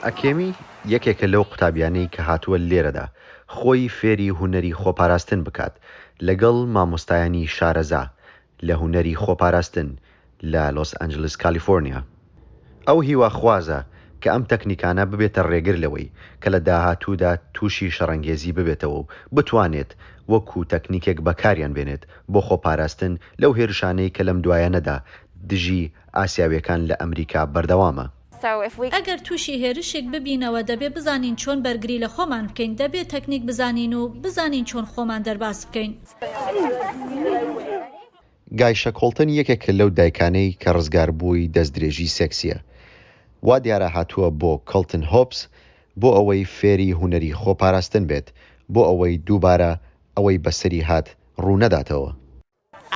ئەکێمی یەکێکە لەو قوتابیانەی کە هاتووە لێرەدا خۆی فێری هونەری خۆپاراستن بکات لەگەڵ مامۆستایانی شارەزا لە هونەری خۆپاراستن لە لۆس ئەنجلس کالیفۆرنیا. ئەو هیواخوازە کە ئەم تەکنیکانە ببێتە ڕێگر لەوەی کە لە داهاتوودا تووشی شەڕەنگێزی ببێتەوە و بتوانێت وەکو تەکنیکێک بەکاریان بێنێت بۆ خۆپاراستن لەو هێرشانەی کە لەم دوایەنەدا دژی ئاسیاویەکان لە ئەمریکا بەردەوامە. ئەگەر تووشی هێرشێک ببینەوە دەبێت بزانین چۆن بەرگری لە خۆمان بکەین، دەبێت تەکنیک بزانین و بزانین چۆن خۆمان دەرباز بکەین. گایشە کۆڵتن یەکێک لەو دایکانەی کە ڕزگار بووی دەستدرێژی سێکسیە. وا دیارە هاتووە بۆ کەڵتن هۆبس بۆ ئەوەی فێری هونەری خۆپاراستن بێت بۆ ئەوەی دووبارە ئەوەی بەسەری هات ڕوو نەداتەوە.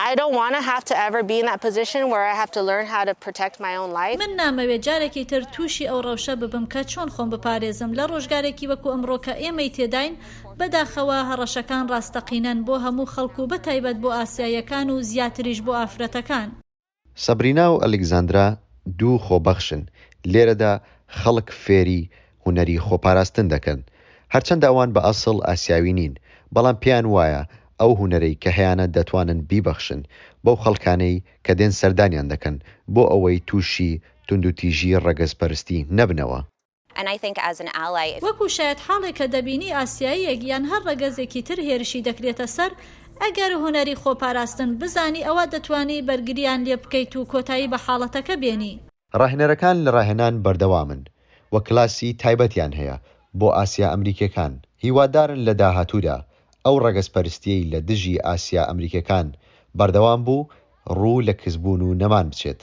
I don't want to have to ever be in that position where I have to learn how to protect my own life. من نامەوێت جارێکی تر تووشی ئەو ڕەوشە ببم کە چۆن خۆم بپارێزم لە ڕۆژگارێکی وەکو ئەمڕۆ کە ئێمەی تێداین بەداخەوە هەڕەشەکان ڕاستەقینەن بۆ هەموو خەڵکو بەتایبەت بۆ ئاسیایەکان و زیاتریش بۆ ئافرەتەکان. سەبرینا و ئەلێکزاندرا دوو خۆبەخشن لێرەدا خەڵک فێری هونەری خۆپاراستن دەکەن هەرچەندە ئەوان بە ئەسڵ ئاسیاوی نین بەڵام پێیان وایە ئەو هونەرەی کە هەیەە دەتوانن بیبەخشن بەو خەڵکانەی کە دێن سەردانیان دەکەن بۆ ئەوەی تووشی توندوتیژی ڕەگەزپەرستی نەبنەوە. وەکو شاید حاڵێک کە دەبینی ئاسیاییەک یان هەر ڕەگەزێکی تر هێرشی دەکرێتە سەر، ئەگەر هونەری خۆپاراستن بزانی ئەوە دەتوانی بەرگریان لێ بکەیت و کۆتایی بە حاڵەتەکە بێنی. ڕاهێنەرەکان لە ڕاهێنان بەردەوامن و کلاسی تایبەتیان هەیە بۆ ئاسیا ئەمریکەکان هیوادارن لە داهاتوودا ئەو ڕەگەزپەرستیەی لە دژی ئاسیا ئەمریکەکان بەردەوام بوو ڕوو لە کەسبوون و نەمان بچێت.